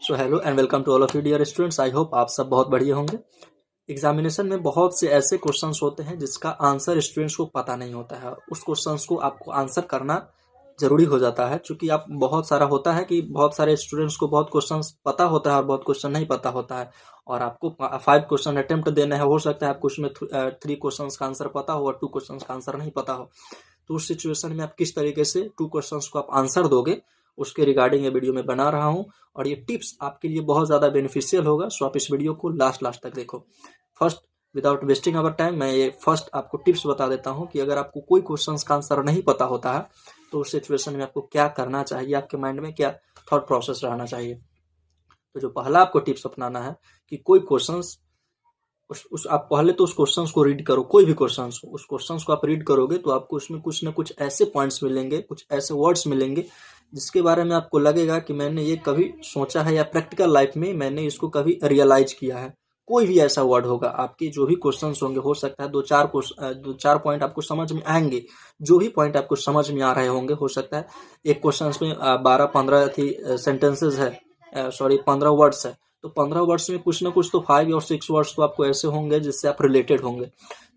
So hello and welcome to all of you dear students. I hope आप सब बहुत बढ़िया होंगे। एग्जामिनेशन में बहुत से ऐसे क्वेश्चंस होते हैं जिसका आंसर स्टूडेंट्स को पता नहीं होता है। उस क्वेश्चंस को आपको आंसर करना जरूरी हो जाता है, क्योंकि आप बहुत सारा होता है कि बहुत सारे स्टूडेंट्स को बहुत क्वेश्चंस पता होता है और बहुत क्वेश्चन नहीं पता होता है, और आपको 5 क्वेश्चन अटेम्प्ट देने हैं। हो सकता है आपको उसमें 3 क्वेश्चंस का आंसर पता हो और 2 क्वेश्चंस का आंसर नहीं पता हो। तो उस सिचुएशन में आप किस तरीके से 2 क्वेश्चंस को आप आंसर दोगे, उसके रिगार्डिंग ये वीडियो में बना रहा हूँ, और ये टिप्स आपके लिए बहुत ज़्यादा बेनिफिशियल होगा। सो आप इस वीडियो को लास्ट तक देखो। First, without wasting our time, मैं ये फर्स्ट आपको टिप्स बता देता हूँ कि अगर आपको कोई क्वेश्चंस का आंसर नहीं पता होता है तो उस सिचुएशन में आपको क्या करना चाहिए, आपके माइंड में क्या थॉट प्रोसेस रहना चाहिए। तो जो पहला आपको टिप्स अपनाना है कि कोई क्वेश्चंस आप पहले तो उस क्वेश्चंस को रीड करो। कोई भी क्वेश्चंस हो, उस क्वेश्चंस को आप रीड करोगे तो आपको उसमें कुछ ना कुछ ऐसे पॉइंट्स मिलेंगे, कुछ ऐसे वर्ड्स मिलेंगे जिसके बारे में आपको लगेगा कि मैंने ये कभी सोचा है या प्रैक्टिकल लाइफ में मैंने इसको कभी रियलाइज किया है। कोई भी ऐसा वर्ड होगा, आपके जो भी क्वेश्चंस होंगे, हो सकता है दो चार पॉइंट आपको समझ में आएंगे। जो भी पॉइंट आपको समझ में आ रहे होंगे, हो सकता है एक क्वेश्चन में 12-15 सेंटेंसेज है, 15 वर्ड्स है, तो 15 वर्ड्स में कुछ ना कुछ तो 5 और 6 वर्ड्स तो आपको ऐसे होंगे जिससे आप रिलेटेड होंगे।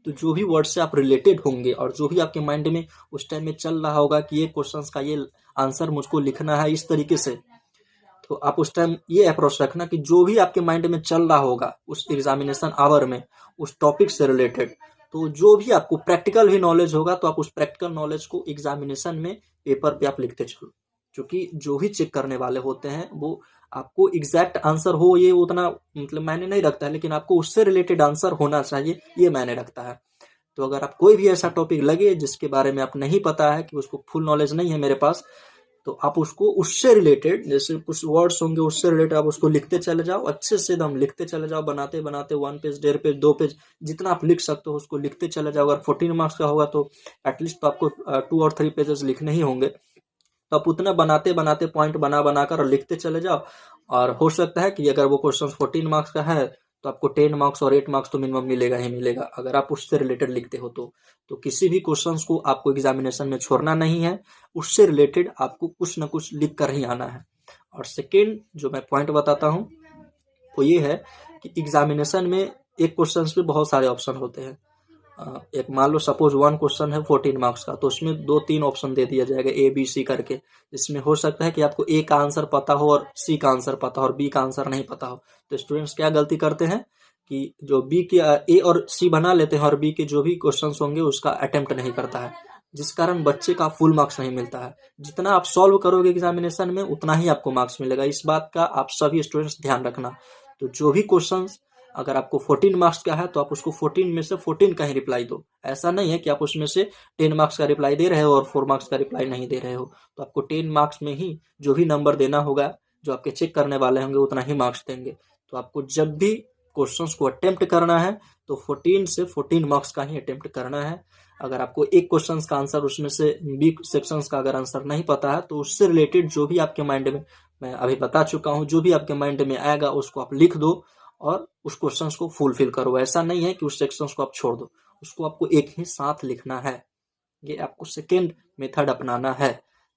तो जो भी वर्ड से आप रिलेटेड होंगे और जो भी आपके माइंड में उस टाइम में चल रहा होगा कि ये क्वेश्चंस का ये आंसर मुझको लिखना है इस तरीके से, तो आप उस टाइम ये अप्रोच रखना कि जो भी आपके माइंड में चल रहा होगा उस एग्जामिनेशन आवर में, उस टॉपिक से रिलेटेड, तो जो भी आपको प्रैक्टिकल भी नॉलेज होगा तो आप उस प्रैक्टिकल नॉलेज को एग्जामिनेशन में पेपर पे आप लिखते चलो। क्योंकि जो भी चेक करने वाले होते हैं वो आपको एग्जैक्ट आंसर हो ये उतना मतलब मायने नहीं रखता है, लेकिन आपको उससे रिलेटेड आंसर होना चाहिए, ये मायने रखता है। तो अगर आप कोई भी ऐसा टॉपिक लगे जिसके बारे में आप नहीं पता है, कि उसको फुल नॉलेज नहीं है मेरे पास, तो आप उसको उससे रिलेटेड, जैसे कुछ वर्ड्स होंगे उससे रिलेटेड आप उसको लिखते चले जाओ, अच्छे से एकदम लिखते चले जाओ, बनाते बनाते 1 पेज, 1.5 पेज, 2 पेज, जितना आप लिख सकते हो उसको लिखते चले जाओ। अगर 14 मार्क्स का होगा तो एटलीस्ट तो आपको 2 और 3 पेजेस लिखने ही होंगे। तो आप उतना बनाते बनाते पॉइंट बना बनाकर लिखते चले जाओ, और हो सकता है कि अगर वो क्वेश्चन 14 मार्क्स का है तो आपको 10 मार्क्स और 8 मार्क्स तो मिनिमम मिलेगा ही मिलेगा, अगर आप उससे रिलेटेड लिखते हो तो किसी भी क्वेश्चंस को आपको एग्जामिनेशन में छोड़ना नहीं है, उससे रिलेटेड आपको कुछ ना कुछ लिख कर ही आना है। और सेकेंड जो मैं पॉइंट बताता हूँ वो ये है कि एग्जामिनेशन में एक क्वेश्चन पे बहुत सारे ऑप्शन होते हैं। एक मान लो सपोज 1 क्वेश्चन है 14 मार्क्स का, तो उसमें 2-3 ऑप्शन दे दिया जाएगा ए बी सी करके, जिसमें हो सकता है कि आपको ए का आंसर पता हो और सी का आंसर पता हो और बी का आंसर नहीं पता हो। तो स्टूडेंट्स क्या गलती करते हैं कि जो बी के ए और सी बना लेते हैं और बी के जो भी क्वेश्चन होंगे उसका अटेम्प्ट नहीं करता है, जिस कारण बच्चे का फुल मार्क्स नहीं मिलता है। जितना आप सॉल्व करोगे एग्जामिनेशन में उतना ही आपको मार्क्स मिलेगा, इस बात का आप सभी स्टूडेंट्स ध्यान रखना। तो जो भी क्वेश्चन अगर आपको 14 मार्क्स का है तो आप उसको 14 में से 14 का ही रिप्लाई दो। ऐसा नहीं है कि आप उसमें से 10 मार्क्स का रिप्लाई दे रहे हो और 4 मार्क्स का रिप्लाई नहीं दे रहे हो। तो आपको 10 मार्क्स में ही जो भी नंबर देना होगा, जो आपके चेक करने वाले होंगे उतना ही मार्क्स देंगे। तो आपको जब भी क्वेश्चंस को अटेम्प्ट करना है तो 14 से 14 मार्क्स का ही अटेम्प्ट करना है। अगर आपको एक क्वेश्चन का आंसर उसमें से बी सेक्शंस का अगर आंसर नहीं पता है तो उससे रिलेटेड जो भी आपके माइंड में, मैं अभी बता चुका हूँ, जो भी आपके माइंड में आएगा उसको आप लिख दो और उस क्वेश्चंस को फुलफिल करो। ऐसा नहीं है कि उस सेक्शंस को आप छोड़ दो, उसको आपको एक ही साथ लिखना है। ये आपको सेकेंड मेथड अपनाना है।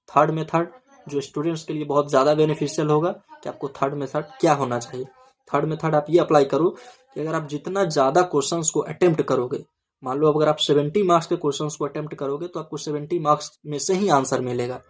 थर्ड मेथड जो स्टूडेंट्स के लिए बहुत ज़्यादा बेनिफिशियल होगा कि आपको थर्ड मेथड क्या होना चाहिए। थर्ड मेथड आप ये अप्लाई करो कि अगर आप जितना ज़्यादा क्वेश्चंस को अटेम्प्ट करोगे, मान लो अगर आप 70 मार्क्स के क्वेश्चंस को अटेम्प्ट करोगे तो आपको 70 मार्क्स में से ही आंसर मिलेगा।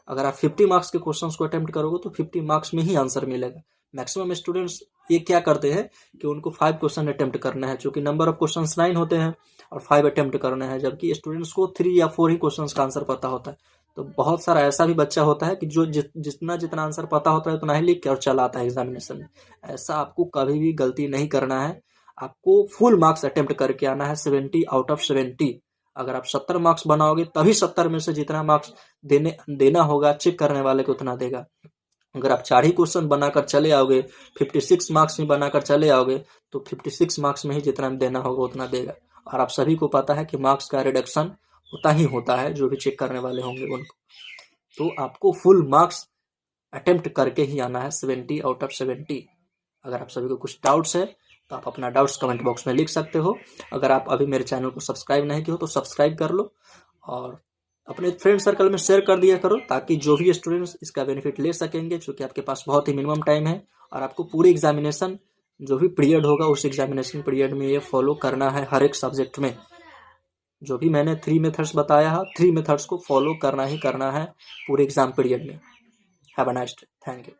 अगर आप 50 मार्क्स के क्वेश्चंस को अटेम्प्ट करोगे तो 50 मार्क्स में ही आंसर मिलेगा। मैक्सिमम स्टूडेंट्स ये क्या करते हैं कि उनको 5 क्वेश्चन अटेम्प्ट करना है, क्योंकि नंबर ऑफ क्वेश्चन 9 होते हैं और 5 अटेम्प्ट करना है, जबकि स्टूडेंट्स को 3 या 4 ही क्वेश्चन का आंसर पता होता है। तो बहुत सारा ऐसा भी बच्चा होता है कि जो जितना आंसर पता होता है उतना ही लिख के और चला आता है एग्जामिनेशन में। ऐसा आपको कभी भी गलती नहीं करना है। आपको फुल मार्क्स अटेम्प्ट करके आना है, 70 आउट ऑफ 70। अगर आप 70 मार्क्स बनाओगे तभी 70 में से जितना मार्क्स देना होगा चेक करने वाले को उतना देगा। अगर आप 4 ही क्वेश्चन बनाकर चले आओगे, 56 मार्क्स में बनाकर चले आओगे, तो 56 मार्क्स में ही जितना देना होगा उतना देगा। और आप सभी को पता है कि मार्क्स का रिडक्शन होता ही होता है जो भी चेक करने वाले होंगे उनको। तो आपको फुल मार्क्स अटेम्प्ट करके ही आना है, 70 आउट ऑफ 70। अगर आप सभी को कुछ डाउट्स है तो आप अपना डाउट्स कमेंट बॉक्स में लिख सकते हो। अगर आप अभी मेरे चैनल को सब्सक्राइब नहीं किए हो तो सब्सक्राइब कर लो और अपने फ्रेंड सर्कल में शेयर कर दिया करो, ताकि जो भी स्टूडेंट्स इसका बेनिफिट ले सकेंगे, क्योंकि आपके पास बहुत ही मिनिमम टाइम है और आपको पूरे एग्जामिनेशन जो भी पीरियड होगा उस एग्जामिनेशन पीरियड में ये फॉलो करना है हर एक सब्जेक्ट में। जो भी मैंने 3 मेथड्स बताया है 3 मेथड्स को फॉलो करना ही करना है पूरे एग्जाम पीरियड में। Have a nice day, thank you.